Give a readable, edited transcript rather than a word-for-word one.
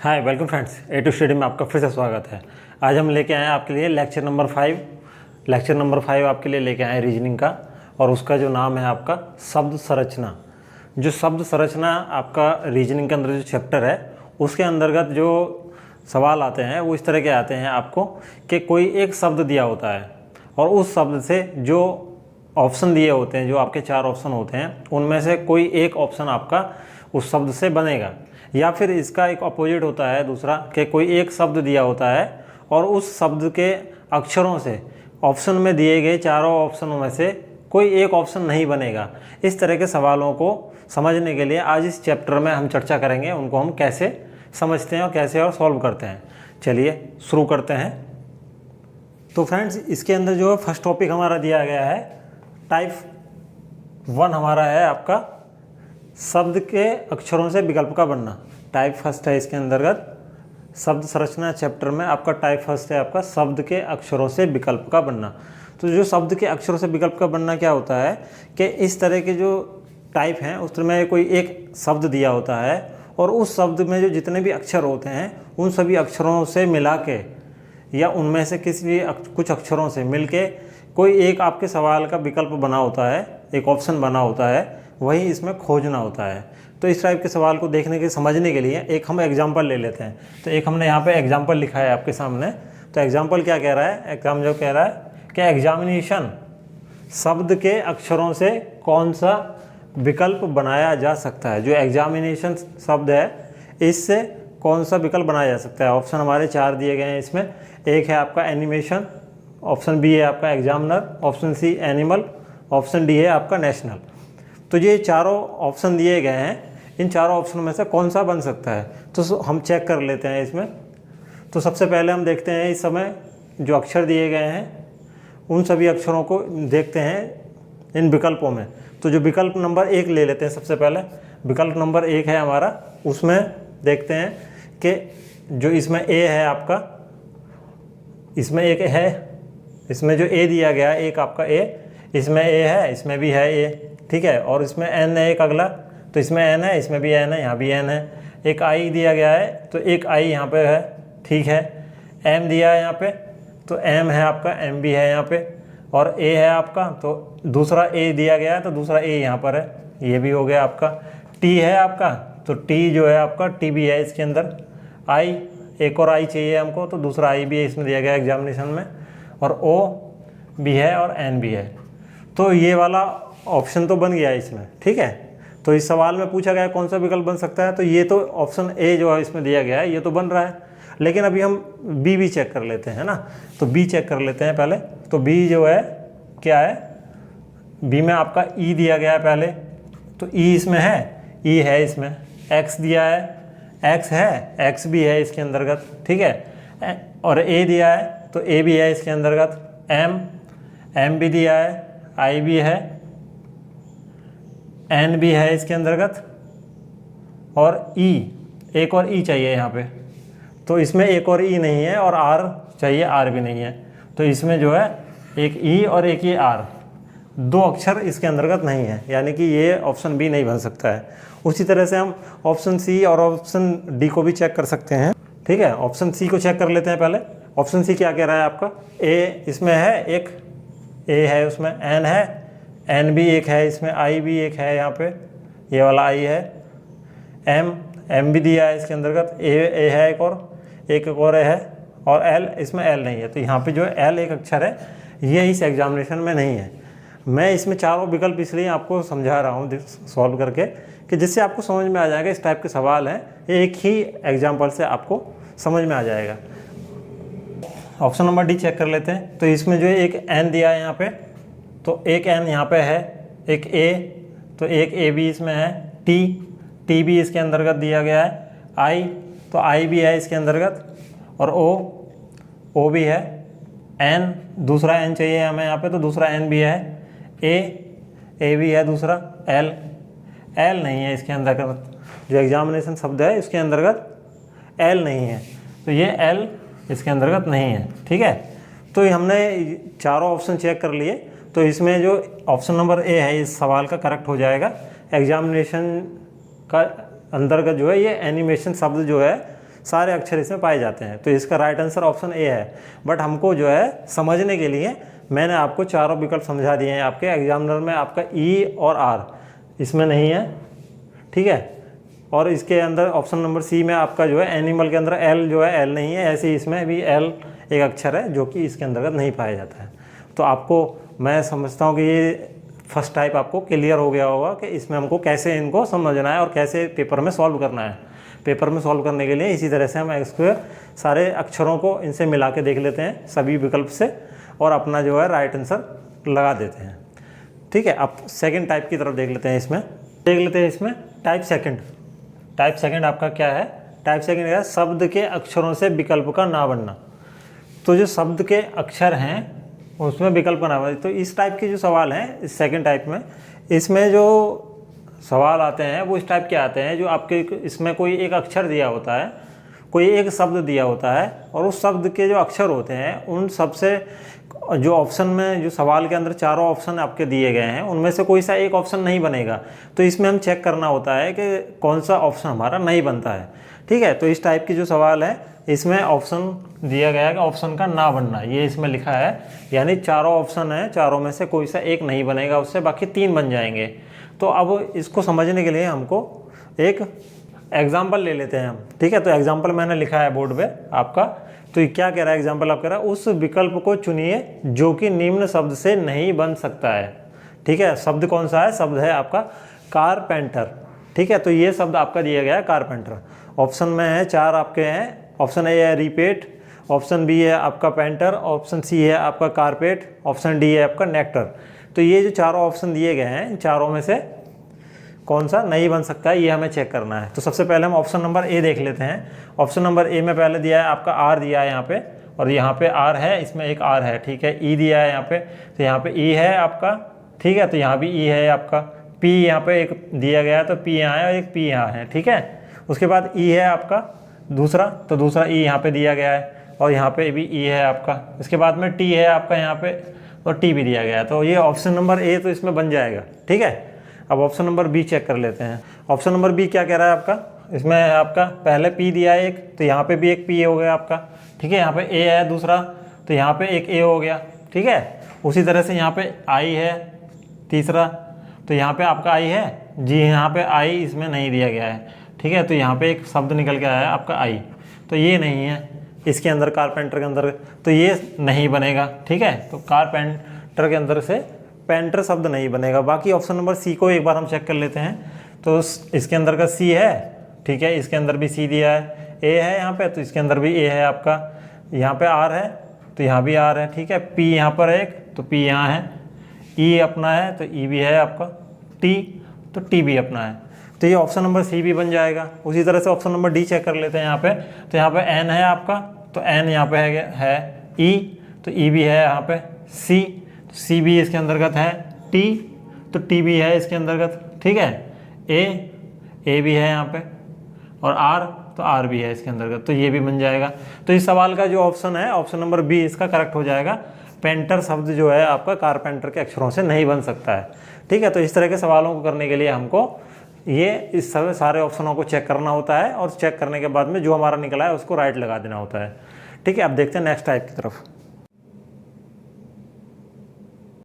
Hi welcome friends, A to study में आपका फिर से स्वागत है। आज हम लेके आए हैं आपके लिए लेक्चर नंबर 5। लेक्चर नंबर 5 आपके लिए लेके आए हैं रीजनिंग का, और उसका जो नाम है आपका शब्द संरचना। जो शब्द संरचना आपका रीजनिंग के अंदर जो चैप्टर है, उसके अंतर्गत जो सवाल आते हैं वो इस तरह के आते हैं आपको कि कोई एक शब्द दिया होता है और उस शब्द से जो ऑप्शन दिए होते हैं, जो आपके 4 ऑप्शन होते हैं, उनमें से कोई एक ऑप्शन आपका उस शब्द से बनेगा। या फिर इसका एक अपोजिट होता है दूसरा, कि कोई एक शब्द दिया होता है और उस शब्द के अक्षरों से ऑप्शन में दिए गए चारों ऑप्शनों में से कोई एक ऑप्शन नहीं बनेगा। इस तरह के सवालों को समझने के लिए आज इस चैप्टर में हम चर्चा करेंगे, उनको हम कैसे समझते हैं और कैसे और सॉल्व करते हैं। चलिए शुरू करते हैं। तो फ्रेंड्स, इसके अंदर जो फर्स्ट टॉपिक हमारा दिया गया है, टाइप 1 हमारा है आपका शब्द के अक्षरों से विकल्प का बनना। टाइप फर्स्ट है इसके अंतर्गत शब्द संरचना चैप्टर में आपका टाइप फर्स्ट है आपका शब्द के अक्षरों से विकल्प का बनना। तो जो शब्द के अक्षरों से विकल्प का बनना क्या होता है कि इस तरह के जो टाइप हैं उसमें कोई एक शब्द दिया होता है और उस शब्द में जो जितने भी अक्षर होते हैं उन सभी अक्षरों से मिला के या उनमें से किसी भी कुछ अक्षरों से मिल के कोई एक आपके सवाल का विकल्प बना होता है, एक ऑप्शन बना होता है, वही इसमें खोजना होता है। तो इस टाइप के सवाल को देखने के समझने के लिए एक हम एग्जांपल ले लेते हैं। तो एक हमने यहाँ पे एग्जांपल लिखा है आपके सामने। तो एग्जांपल क्या कह रहा है, एग्जाम जो कह रहा है कि एग्जामिनेशन शब्द के अक्षरों से कौन सा विकल्प बनाया जा सकता है। जो एग्जामिनेशन शब्द है इससे कौन सा विकल्प बनाया जा सकता है। ऑप्शन हमारे 4 दिए गए हैं इसमें। एक है आपका एनिमेशन, ऑप्शन बी है आपका examiner, option C animal, option D है आपका नेशनल। तो ये चारों ऑप्शन दिए गए हैं, इन चारों ऑप्शन में से कौन सा बन सकता है तो हम चेक कर लेते हैं इसमें। तो सबसे पहले हम देखते हैं इस समय जो अक्षर दिए गए हैं उन सभी अक्षरों को देखते हैं इन विकल्पों में। तो जो विकल्प नंबर 1 ले लेते हैं सबसे पहले। विकल्प नंबर 1 है हमारा, उसमें देखते हैं कि जो इसमें ए है आपका, इसमें एक है, इसमें जो ए दिया गया है एक आपका ए, इसमें ए है, इसमें भी है ए, ठीक है। और इसमें एन है एक अगला, तो इसमें एन है, इसमें भी एन है, यहाँ भी एन है। एक आई दिया गया है तो एक आई यहाँ पे है, ठीक है। एम दिया है यहाँ पे तो एम है आपका, एम भी है यहाँ पे। और ए है आपका तो दूसरा ए दिया गया है तो दूसरा ए यहाँ पर है, ये भी हो गया आपका। टी है आपका तो टी जो है आपका टी भी है इसके अंदर। आई, एक और आई चाहिए हमको तो दूसरा आई भी है इसमें दिया गया एग्जामिनेशन में। और ओ भी है और एन भी है। तो ये वाला ऑप्शन तो बन गया है इसमें, ठीक है। तो इस सवाल में पूछा गया कौन सा विकल्प बन सकता है, तो ये तो ऑप्शन ए जो है इसमें दिया गया है ये तो बन रहा है। लेकिन अभी हम बी भी चेक कर लेते हैं ना। तो बी चेक कर लेते हैं पहले। तो बी जो है क्या है, बी में आपका ई दिया गया है पहले, तो ई इसमें है, ई है इसमें। एक्स दिया है, एक्स है, एक्स भी है इसके अंतर्गत, ठीक है। और ए दिया है तो ए भी है इसके अंतर्गत। एम, एम भी दिया है, आई भी है, एन भी है इसके अंतर्गत। और ई, एक और ई चाहिए यहाँ पे, तो इसमें एक और ई नहीं है और आर चाहिए, आर भी नहीं है। तो इसमें जो है एक ई और एक ये आर, 2 अक्षर इसके अंतर्गत नहीं है, यानी कि ये ऑप्शन बी नहीं बन सकता है। उसी तरह से हम ऑप्शन सी और ऑप्शन डी को भी चेक कर सकते हैं, ठीक है। ऑप्शन सी को चेक कर लेते हैं पहले। ऑप्शन सी क्या कह रहा है आपका, ए इसमें है एक, ए है उसमें, एन है, एन भी एक है इसमें, आई भी एक है यहाँ पे, ये वाला आई है। एम, एम भी दिया है इसके अंतर्गत। ए है एक और है। और एल, इसमें एल नहीं है। तो यहाँ पे जो एल एक अक्षर है ये इस एग्जामिनेशन में नहीं है। मैं इसमें चारों विकल्प इसलिए आपको समझा रहा हूँ सॉल्व करके, कि जिससे आपको समझ में आ जाएगा इस टाइप के सवाल हैं, एक ही एग्जाम्पल से आपको समझ में आ जाएगा। ऑप्शन नंबर डी चेक कर लेते हैं। तो इसमें जो एक एन दिया है यहाँ पे, तो एक एन यहाँ पे है, एक ए, तो एक ए भी इसमें है। टी, टी भी इसके अंतर्गत दिया गया है। आई, तो आई भी है इसके अंतर्गत। और ओ, ओ भी है। एन, दूसरा एन चाहिए हमें यहाँ पे, तो दूसरा एन भी है। ए, ए भी है दूसरा। एल, एल नहीं है इसके अंतर्गत। जो एग्जामिनेशन शब्द है इसके अंतर्गत एल नहीं है, तो ये एल इसके अंतर्गत नहीं है, ठीक है। तो हमने चारों ऑप्शन चेक कर लिए। तो इसमें जो ऑप्शन नंबर ए है इस सवाल का करेक्ट हो जाएगा। एग्जामिनेशन का अंतर्गत जो है ये एनिमेशन शब्द जो है सारे अक्षर इसमें पाए जाते हैं। तो इसका राइट आंसर ऑप्शन ए है। बट हमको जो है समझने के लिए मैंने आपको चारों विकल्प समझा दिए हैं। आपके एग्जामिनर में आपका ई और आर इसमें नहीं है, ठीक है। और इसके अंदर ऑप्शन नंबर सी में आपका जो है एनिमल के अंदर एल जो है एल नहीं है, ऐसे ही इसमें भी एल एक अक्षर है जो कि इसके अंतर्गत नहीं पाया जाता है। तो आपको मैं समझता हूँ कि ये फर्स्ट टाइप आपको क्लियर हो गया होगा कि इसमें हमको कैसे इनको समझना है और कैसे पेपर में सॉल्व करना है। पेपर में सॉल्व करने के लिए इसी तरह से हम स्क्वायर सारे अक्षरों को इनसे मिला के देख लेते हैं सभी विकल्प से और अपना जो है राइट आंसर लगा देते हैं, ठीक है। अब सेकंड टाइप की तरफ देख लेते हैं। इसमें टाइप सेकंड आपका क्या है? टाइप सेकंड है शब्द के अक्षरों से विकल्प का ना बनना। तो जो शब्द के अक्षर हैं उसमें विकल्प का ना बनना, तो इस टाइप के जो सवाल हैं इस सेकंड टाइप में, इसमें जो सवाल आते हैं वो इस टाइप के आते हैं जो आपके इसमें कोई एक अक्षर दिया होता है, कोई एक शब्द दिया होता है और उस शब्द के जो अक्षर होते हैं उन सबसे जो ऑप्शन में जो सवाल के अंदर चारों ऑप्शन आपके दिए गए हैं उनमें से कोई सा एक ऑप्शन नहीं बनेगा। तो इसमें हम चेक करना होता है कि कौन सा ऑप्शन हमारा नहीं बनता है, ठीक है। तो इस टाइप की जो सवाल है इसमें ऑप्शन दिया गया है कि ऑप्शन का ना बनना, ये इसमें लिखा है। यानी चारों ऑप्शन है, चारों में से कोई सा एक नहीं बनेगा, उससे बाकी 3 बन जाएंगे। तो अब इसको समझने के लिए हमको एक एग्जाम्पल ले लेते हैं हम, ठीक है। तो एग्जाम्पल मैंने लिखा है बोर्ड पे आपका। तो ये क्या कह रहा है एग्जाम्पल? आप कह रहा है उस विकल्प को चुनिए जो कि निम्न शब्द से नहीं बन सकता है, ठीक है। शब्द कौन सा है? शब्द है आपका कारपेंटर, ठीक है। तो ये शब्द आपका दिया गया है कारपेंटर। ऑप्शन में है 4 आपके हैं। ऑप्शन ए है रिपेट, ऑप्शन बी है आपका पेंटर, ऑप्शन सी है आपका कारपेट, ऑप्शन डी है आपका नेक्टर। तो ये जो चारों ऑप्शन दिए गए हैं इन चारों में से कौन सा नहीं बन सकता है ये हमें चेक करना है। तो सबसे पहले हम ऑप्शन नंबर ए देख लेते हैं। ऑप्शन नंबर ए में पहले दिया है आपका आर दिया है यहाँ पे, और यहाँ पे आर है, इसमें एक आर है, ठीक है। ई दिया है यहाँ पे, तो यहाँ पे ई है आपका, ठीक है। तो यहाँ भी ई है आपका। पी यहाँ पे एक दिया गया है तो पी यहाँ है और एक पी यहाँ है, ठीक है। उसके बाद ई है आपका दूसरा, तो दूसरा ई यहाँ पे दिया गया है और यहाँ पे भी ई है आपका। इसके बाद में टी है आपका यहाँ पे और टी भी दिया गया है। तो ये ऑप्शन नंबर ए तो इसमें बन जाएगा, ठीक है। अब ऑप्शन नंबर बी चेक कर लेते हैं। ऑप्शन नंबर बी क्या कह रहा है आपका? इसमें आपका पहले पी दिया है एक, तो यहाँ पे भी एक पी हो गया आपका, ठीक है। यहाँ पे ए है दूसरा, तो यहाँ पे एक ए हो गया, ठीक है। उसी तरह से यहाँ पे आई है तीसरा, तो यहाँ पे आपका आई है जी, यहाँ पे आई इसमें नहीं दिया गया है, ठीक है। तो यहाँ पे एक शब्द निकल के आया है आपका आई, तो ये नहीं है इसके अंदर कारपेंटर के अंदर, तो ये नहीं बनेगा, ठीक है। तो कारपेंटर के अंदर से पेंटर शब्द नहीं बनेगा। बाकी ऑप्शन नंबर सी को एक बार हम चेक कर लेते हैं। तो इसके अंदर का सी है, ठीक है। इसके अंदर भी सी दिया है। ए है यहाँ पे, तो इसके अंदर भी ए है आपका। यहाँ पे आर है तो यहाँ भी आर है, ठीक है। पी यहाँ पर है एक, तो पी यहाँ है। ई अपना है तो ई भी है आपका। टी तो टी भी अपना है, तो ये ऑप्शन नंबर सी भी बन जाएगा। उसी तरह से ऑप्शन नंबर डी चेक कर लेते हैं यहाँ पे। तो यहाँ पे एन है आपका, तो एन यहाँ पे है। ई तो ई भी है यहाँ पे। सी तो सी भी इसके अंतर्गत है। टी तो टी भी है इसके अंतर्गत, ठीक है। ए भी है यहाँ पे, और आर तो आर भी है इसके अंतर्गत, तो ये भी बन जाएगा। तो इस सवाल का जो ऑप्शन है ऑप्शन नंबर बी इसका करेक्ट हो जाएगा। पेंटर शब्द जो है आपका कारपेंटर के अक्षरों से नहीं बन सकता है, ठीक है। तो इस तरह के सवालों को करने के लिए हमको ये इस सारे ऑप्शनों को चेक करना होता है और चेक करने के बाद में जो हमारा निकला है उसको राइट लगा देना होता है, ठीक है। अब देखते हैं नेक्स्ट टाइप की तरफ।